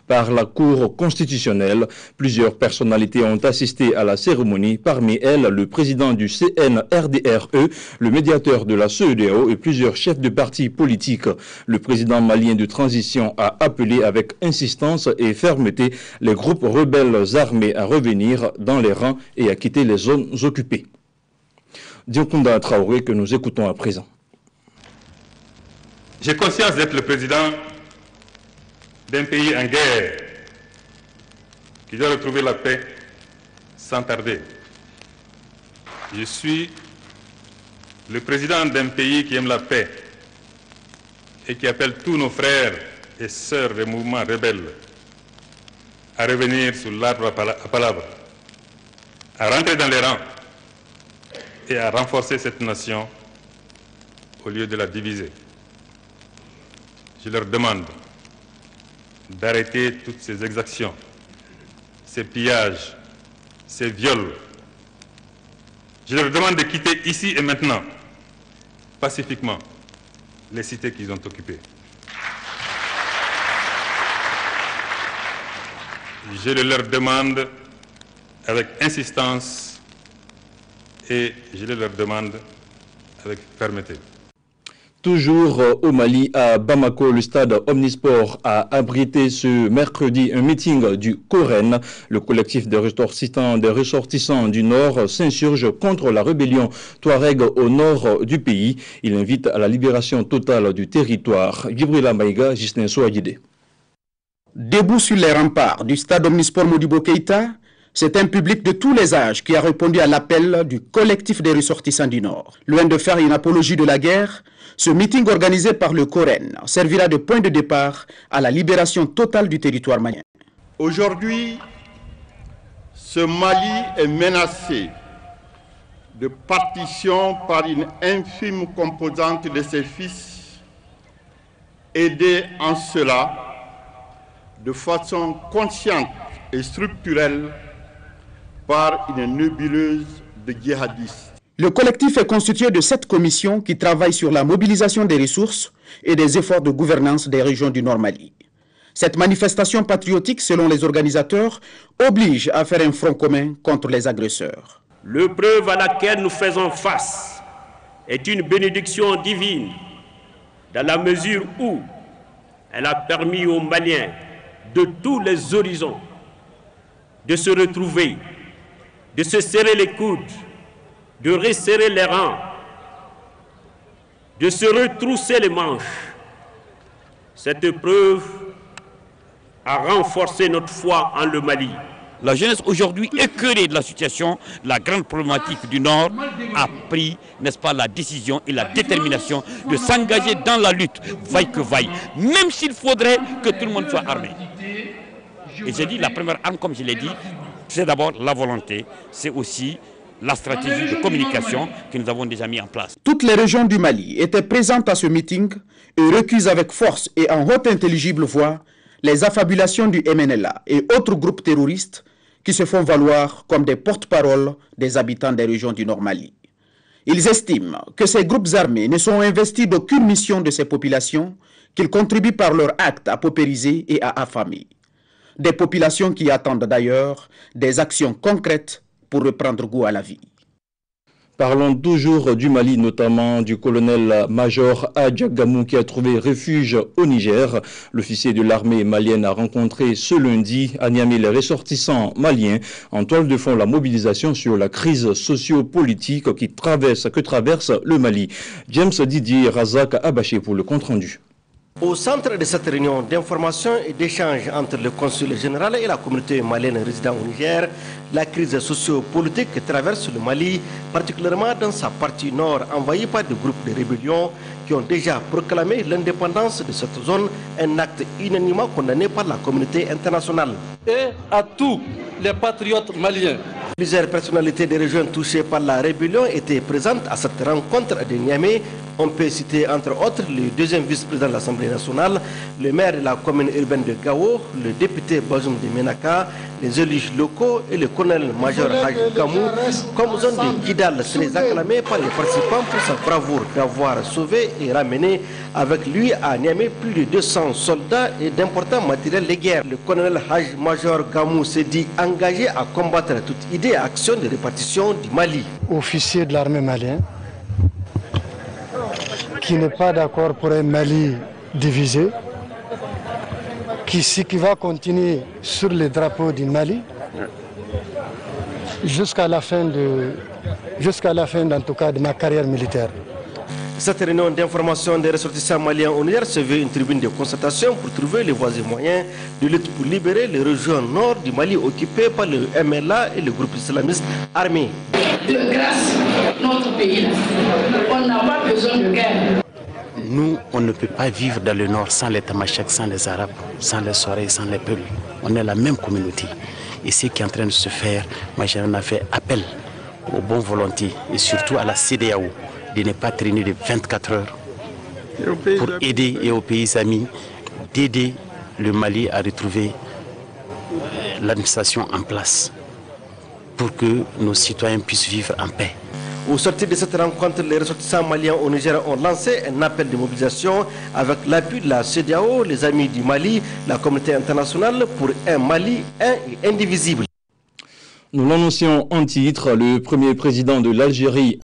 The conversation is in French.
par la Cour constitutionnelle. Plusieurs personnalités ont assisté à la cérémonie, parmi elles le président du CNRDRE, le médiateur de la CEDEAO et plusieurs chefs de partis politiques. Le président malien de transition a appelé avec insistance et fermeté les groupes rebelles armés à revenir dans les rangs et à quitter les zones occupées. Diokounda Traoré que nous écoutons à présent. J'ai conscience d'être le président d'un pays en guerre qui doit retrouver la paix sans tarder. Je suis le président d'un pays qui aime la paix et qui appelle tous nos frères et sœurs des mouvements rebelles à revenir sur l'arbre à palabre, à rentrer dans les rangs et à renforcer cette nation au lieu de la diviser. Je leur demande d'arrêter toutes ces exactions, ces pillages, ces viols. Je leur demande de quitter ici et maintenant, pacifiquement, les cités qu'ils ont occupées. Je le leur demande avec insistance et je le leur demande avec fermeté. Toujours au Mali, à Bamako, le stade Omnisport a abrité ce mercredi un meeting du Coren. Le collectif des ressortissants du Nord s'insurge contre la rébellion Touareg au nord du pays. Il invite à la libération totale du territoire. Gibrila Maïga, Justin Souadjide. Debout sur les remparts du stade Omnisport Modibo Keïta, c'est un public de tous les âges qui a répondu à l'appel du collectif des ressortissants du Nord. Loin de faire une apologie de la guerre, ce meeting organisé par le Coren servira de point de départ à la libération totale du territoire malien. Aujourd'hui, ce Mali est menacé de partition par une infime composante de ses fils, aidés en cela de façon consciente et structurelle par une nébuleuse de djihadistes. Le collectif est constitué de 7 commissions qui travaillent sur la mobilisation des ressources et des efforts de gouvernance des régions du Nord Mali. Cette manifestation patriotique, selon les organisateurs, oblige à faire un front commun contre les agresseurs. L'épreuve à laquelle nous faisons face est une bénédiction divine, dans la mesure où elle a permis aux Maliens de tous les horizons de se retrouver, de se serrer les coudes, de resserrer les rangs, de se retrousser les manches. Cette épreuve a renforcé notre foi en le Mali. La jeunesse aujourd'hui, écœurée de la situation, la grande problématique du Nord, a pris, n'est-ce pas, la décision et la détermination de s'engager dans la lutte, vaille que vaille, même s'il faudrait que tout le monde soit armé. Et j'ai dit, la première arme, comme je l'ai dit, c'est d'abord la volonté, c'est aussi la stratégie de communication que nous avons déjà mis en place. Toutes les régions du Mali étaient présentes à ce meeting et recusent avec force et en haute intelligible voix les affabulations du MNLA et autres groupes terroristes qui se font valoir comme des porte-paroles des habitants des régions du Nord Mali. Ils estiment que ces groupes armés ne sont investis d'aucune mission de ces populations, qu'ils contribuent par leurs actes à paupériser et à affamer. Des populations qui attendent d'ailleurs des actions concrètes pour reprendre goût à la vie. Parlons toujours du Mali, notamment du colonel-major Hadj Gamou qui a trouvé refuge au Niger. L'officier de l'armée malienne a rencontré ce lundi à Niamey les ressortissants maliens. En toile de fond, la mobilisation sur la crise socio-politique que traverse le Mali. James Didier Razak Abaché pour le compte-rendu. Au centre de cette réunion d'information et d'échange entre le consul général et la communauté malienne résidant au Niger, la crise socio-politique qui traverse le Mali, particulièrement dans sa partie nord, envahie par des groupes de rébellion qui ont déjà proclamé l'indépendance de cette zone, un acte unanimement condamné par la communauté internationale. Et à tous les patriotes maliens. Plusieurs personnalités des régions touchées par la rébellion étaient présentes à cette rencontre de Niamey, On peut citer entre autres le deuxième vice-président de l'Assemblée nationale, le maire de la commune urbaine de Gao, le député Bazoum de Menaka, les élus locaux et le colonel-major Haj Gamou comme zone de Kidal, très acclamé par les participants pour sa bravoure d'avoir sauvé et ramené avec lui à Niamey plus de 200 soldats et d'importants matériels de guerre. Le colonel-major Gamou s'est dit engagé à combattre toute idée et action de répartition du Mali. Officier de l'armée malienne, qui n'est pas d'accord pour un Mali divisé, qui va continuer sur les drapeaux du Mali jusqu'à la fin en tout cas de ma carrière militaire. Cette réunion d'information des ressortissants maliens au Niger se veut une tribune de constatation pour trouver les voies et moyens de lutte pour libérer les régions nord du Mali occupées par le MLA et le groupe islamiste armé. De grâce, notre pays, on n'a pas besoin de guerre. Nous, on ne peut pas vivre dans le nord sans les Tamasheks, sans les Arabes, sans les Soreilles, sans les peuples. On est la même communauté. Et ce qui est en train de se faire, moi j'en ai fait appel aux bonnes volontés et surtout à la CEDEAO de ne pas traîner de 24 heures pour aider et aux pays amis d'aider le Mali à retrouver l'administration en place pour que nos citoyens puissent vivre en paix. Au sortir de cette rencontre, les ressortissants maliens au Niger ont lancé un appel de mobilisation avec l'appui de la CEDEAO, les amis du Mali, la communauté internationale pour un Mali un et indivisible. Nous l'annoncions en titre, le premier président de l'Algérie